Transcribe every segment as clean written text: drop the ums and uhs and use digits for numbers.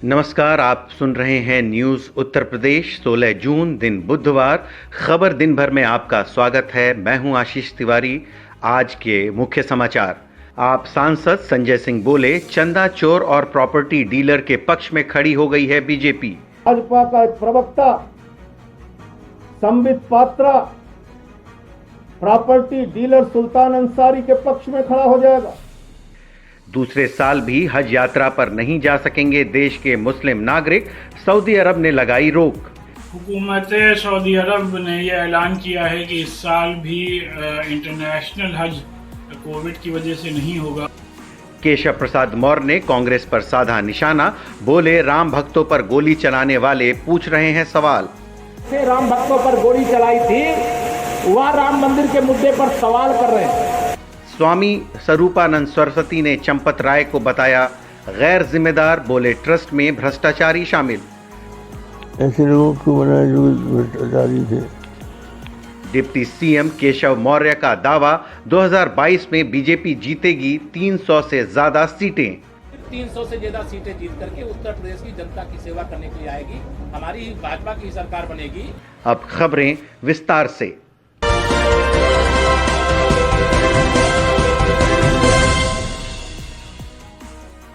नमस्कार, आप सुन रहे हैं न्यूज़ उत्तर प्रदेश। 16 जून दिन बुधवार। खबर दिन भर में आपका स्वागत है। मैं हूं आशीष तिवारी। आज के मुख्य समाचार। आप सांसद संजय सिंह बोले, चंदा चोर और प्रॉपर्टी डीलर के पक्ष में खड़ी हो गई है बीजेपी। भाजपा का एक प्रवक्ता संबित पात्रा प्रॉपर्टी डीलर सुल्तान अंसारी के पक्ष में खड़ा हो जाएगा। दूसरे साल भी हज यात्रा पर नहीं जा सकेंगे देश के मुस्लिम नागरिक। सऊदी अरब ने लगाई रोक। हुकूमत सऊदी अरब ने यह ऐलान किया है कि इस साल भी इंटरनेशनल हज कोविड की वजह से नहीं होगा। केशव प्रसाद मौर्य ने कांग्रेस पर साधा निशाना। बोले, राम भक्तों पर गोली चलाने वाले पूछ रहे हैं सवाल। राम भक्तों पर गोली चलाई थी, वह राम मंदिर के मुद्दे पर सवाल कर रहे हैं। स्वामी स्वरूपानंद सरस्वती ने चंपत राय को बताया गैर जिम्मेदार। बोले, ट्रस्ट में भ्रष्टाचारी शामिल। ऐसे लोगों को बनाया जो भ्रष्टाचारी थे। डिप्टी सीएम केशव मौर्य का दावा, 2022 में बीजेपी जीतेगी 300 से ज्यादा सीटें। 300 से ज्यादा सीटें जीत करके उत्तर प्रदेश की जनता की सेवा करने के लिए आएगी। हमारी भाजपा की सरकार बनेगी। अब खबरें विस्तार से।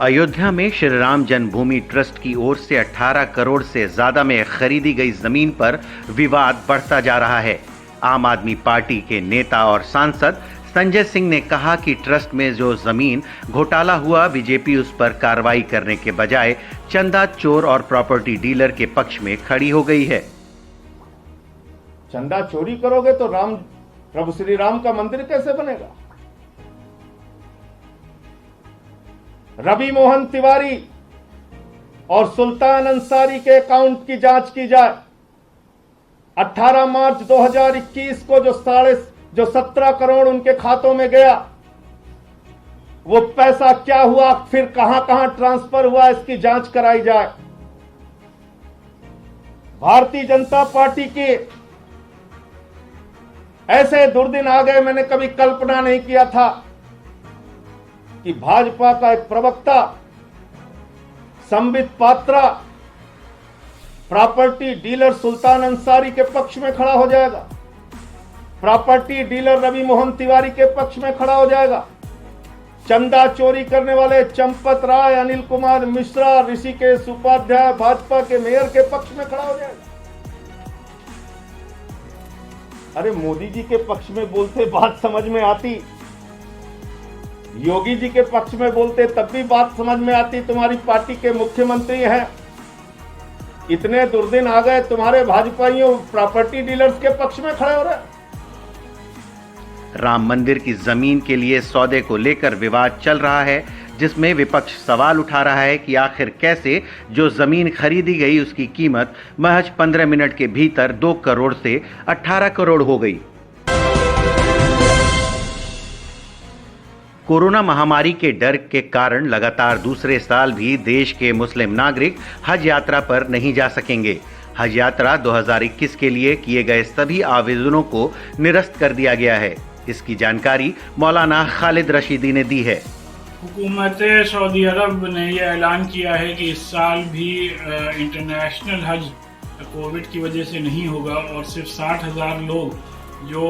अयोध्या में श्री राम जन्मभूमि ट्रस्ट की ओर से 18 करोड़ से ज्यादा में खरीदी गई जमीन पर विवाद बढ़ता जा रहा है। आम आदमी पार्टी के नेता और सांसद संजय सिंह ने कहा कि ट्रस्ट में जो जमीन घोटाला हुआ, बीजेपी उस पर कार्रवाई करने के बजाय चंदा चोर और प्रॉपर्टी डीलर के पक्ष में खड़ी हो गई है। चंदा चोरी करोगे तो प्रभु श्री राम का मंदिर कैसे बनेगा? रवि मोहन तिवारी और सुल्तान अंसारी के अकाउंट की जांच की जाए। 18 मार्च 2021 को जो 17 करोड़ उनके खातों में गया, वो पैसा क्या हुआ, फिर कहां कहां ट्रांसफर हुआ, इसकी जांच कराई जाए। भारतीय जनता पार्टी के ऐसे दुर्दिन आ गए, मैंने कभी कल्पना नहीं किया था कि भाजपा का एक प्रवक्ता संबित पात्रा प्रॉपर्टी डीलर सुल्तान अंसारी के पक्ष में खड़ा हो जाएगा। प्रॉपर्टी डीलर रवि मोहन तिवारी के पक्ष में खड़ा हो जाएगा। चंदा चोरी करने वाले चंपत राय, अनिल कुमार मिश्रा, ऋषिकेश उपाध्याय भाजपा के मेयर के पक्ष में खड़ा हो जाएगा। अरे मोदी जी के पक्ष में बोलते बात समझ में आती, योगी जी के पक्ष में बोलते तब भी बात समझ में आती। तुम्हारी पार्टी के मुख्यमंत्री हैं, इतने दुर्दिन आ गए, तुम्हारे भाजपाइयों प्रॉपर्टी डीलर्स के पक्ष में खड़े हो रहे। राम मंदिर की जमीन के लिए सौदे को लेकर विवाद चल रहा है, जिसमें विपक्ष सवाल उठा रहा है कि आखिर कैसे जो जमीन खरीदी गई उसकी कीमत महज 15 मिनट के भीतर 2 करोड़ से 18 करोड़ हो गई। कोरोना महामारी के डर के कारण लगातार दूसरे साल भी देश के मुस्लिम नागरिक हज यात्रा पर नहीं जा सकेंगे। हज यात्रा 2021 के लिए किए गए सभी आवेदनों को निरस्त कर दिया गया है। इसकी जानकारी मौलाना खालिद रशीदी ने दी है। हुकूमत सऊदी अरब ने यह ऐलान किया है कि इस साल भी इंटरनेशनल हज कोविड की वजह से नहीं होगा और सिर्फ 60,000 लोग जो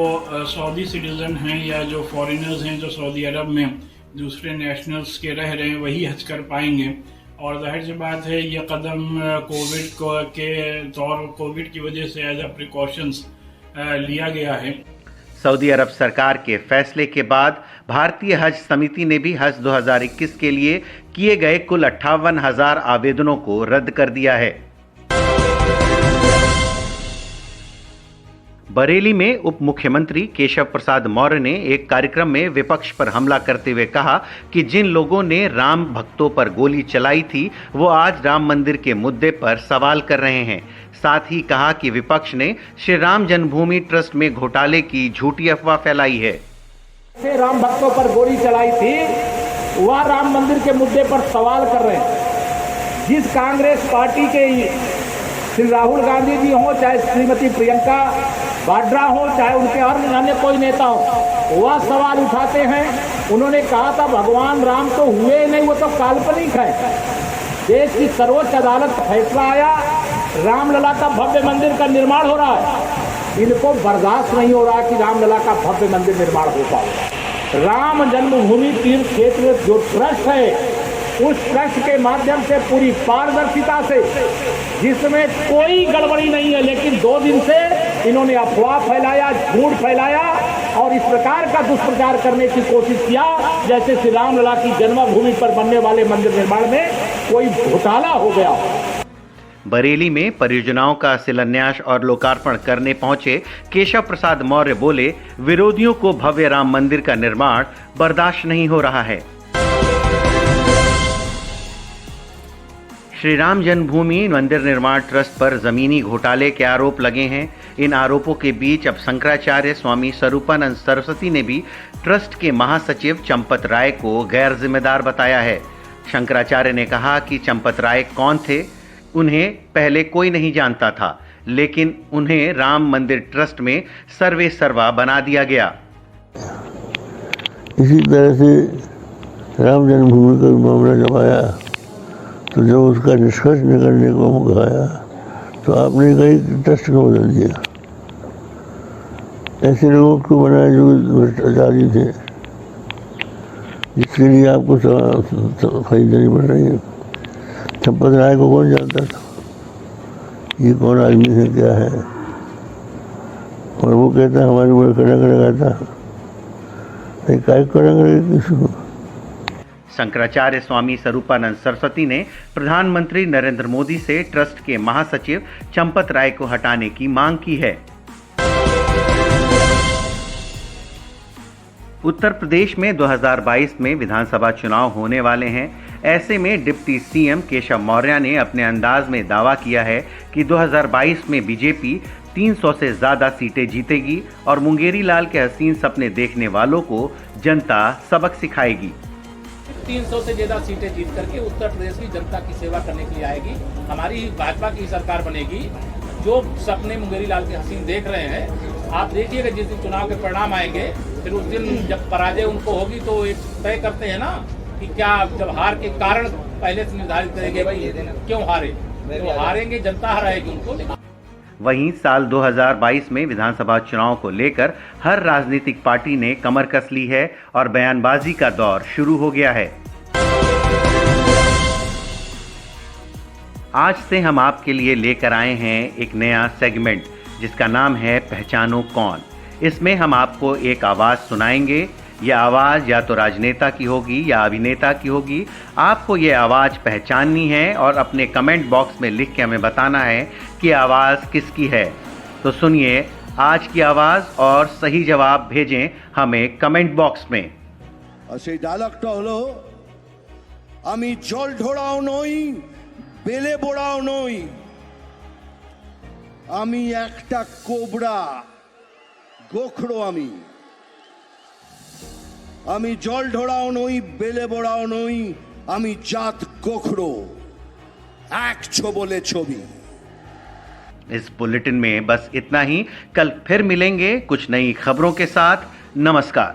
सऊदी सिटीजन हैं या जो फॉरेनर्स हैं जो सऊदी अरब में दूसरे नेशनल्स के रह रहे हैं वही हज कर पाएंगे। और जाहिर सी बात है ये कदम कोविड की वजह से एज अ प्रिकॉशंस लिया गया है। सऊदी अरब सरकार के फैसले के बाद भारतीय हज समिति ने भी हज 2021 के लिए किए गए कुल 58,000 आवेदनों को रद्द कर दिया है। बरेली में उप मुख्यमंत्री केशव प्रसाद मौर्य ने एक कार्यक्रम में विपक्ष पर हमला करते हुए कहा कि जिन लोगों ने राम भक्तों पर गोली चलाई थी वो आज राम मंदिर के मुद्दे पर सवाल कर रहे हैं। साथ ही कहा कि विपक्ष ने श्री राम जन्मभूमि ट्रस्ट में घोटाले की झूठी अफवाह फैलाई है। राम भक्तों पर गोली चलाई थी, वह राम मंदिर के मुद्दे पर सवाल कर रहे हैं। जिस कांग्रेस पार्टी के श्री राहुल गांधी जी हो, चाहे श्रीमती प्रियंका वाड्रा हो, चाहे उनके अन्य कोई नेता हो, वह सवाल उठाते हैं। उन्होंने कहा था भगवान राम तो हुए नहीं, वो तो काल्पनिक है। देश की सर्वोच्च अदालत का फैसला आया, रामलला का भव्य मंदिर का निर्माण हो रहा है। इनको बर्दाश्त नहीं हो रहा कि रामलला का भव्य मंदिर निर्माण हो पाए। राम जन्मभूमि तीर्थ क्षेत्र जो ट्रस्ट है, उस ट्रस्ट के माध्यम से पूरी पारदर्शिता से, जिसमें कोई गड़बड़ी नहीं है, लेकिन 2 दिन से इन्होंने अफवाह फैलाया, झूठ फैलाया और इस प्रकार का दुष्प्रचार करने की कोशिश किया जैसे श्री रामलला की जन्मभूमि पर बनने वाले मंदिर निर्माण में कोई घोटाला हो गया। बरेली में परियोजनाओं का शिलान्यास और लोकार्पण करने पहुंचे केशव प्रसाद मौर्य बोले, विरोधियों को भव्य राम मंदिर का निर्माण बर्दाश्त नहीं हो रहा है। श्री राम जन्मभूमि मंदिर निर्माण ट्रस्ट पर जमीनी घोटाले के आरोप लगे हैं। इन आरोपों के बीच अब शंकराचार्य स्वामी स्वरूपानंद सरस्वती ने भी ट्रस्ट के महासचिव चंपत राय को गैर जिम्मेदार बताया है। शंकराचार्य ने कहा कि चंपत राय कौन थे, उन्हें पहले कोई नहीं जानता था, लेकिन उन्हें राम मंदिर ट्रस्ट में सर्वे सर्वा बना दिया गया। इसी तरह से राम जन्मभूमि का मामला जब आया तो जब उसका निष्कर्ष निकलने को मौका आया तो आपने कहीं ट्रस्ट को बदल दिया। ऐसे लोगों को बनाया जो भ्रष्टाचारी थे, जिसके लिए आपको सफाई देनी पड़ रही है। चंपत राय को कौन जानता था, ये कौन आदमी है, क्या है? और वो कहता हमारे ऊपर कड़क लगाता, किसको? शंकराचार्य स्वामी स्वरूपानंद सरस्वती ने प्रधानमंत्री नरेंद्र मोदी से ट्रस्ट के महासचिव चंपत राय को हटाने की मांग की है। उत्तर प्रदेश में 2022 में विधानसभा चुनाव होने वाले हैं। ऐसे में डिप्टी सीएम केशव मौर्य ने अपने अंदाज में दावा किया है कि 2022 में बीजेपी 300 से ज्यादा सीटें जीतेगी और मुंगेरी लाल के हसीन सपने देखने वालों को जनता सबक सिखाएगी। 300 से ज्यादा सीटें जीत करके उत्तर प्रदेश की जनता की सेवा करने के लिए आएगी। हमारी भाजपा की सरकार बनेगी। जो सपने मुंगेरी लाल के हसीन देख रहे हैं, आप देखिएगा जिस दिन चुनाव के परिणाम आएंगे, फिर उस दिन जब पराजय उनको होगी तो एक तय करते हैं ना कि क्या, जब हार के कारण पहले से निर्धारित करेंगे, भाई क्यों हारे, तो हारेंगे, जनता हराएगी उनको। वहीं साल 2022 में विधानसभा चुनाव को लेकर हर राजनीतिक पार्टी ने कमर कस ली है और बयानबाजी का दौर शुरू हो गया है। आज से हम आपके लिए लेकर आए हैं एक नया सेगमेंट जिसका नाम है पहचानो कौन। इसमें हम आपको एक आवाज सुनाएंगे। यह आवाज या तो राजनेता की होगी या अभिनेता की होगी। आपको यह आवाज पहचाननी है और अपने कमेंट बॉक्स में लिख के हमें बताना है कि आवाज किसकी है। तो सुनिए आज की आवाज और सही जवाब भेजें हमें कमेंट बॉक्स में। সেই ডায়লগটা হলো, আমি জল ঢোড়াও নই, বেলে বোড়াও নই, আমি একটা কোবরা গোখরো, আমি জল ঢোড়াও নই, বেলে বোড়াও নই, আমি জাত গোখরো, এক ছোবলে ছবি। इस बुलेटिन में बस इतना ही। कल फिर मिलेंगे कुछ नई खबरों के साथ। नमस्कार।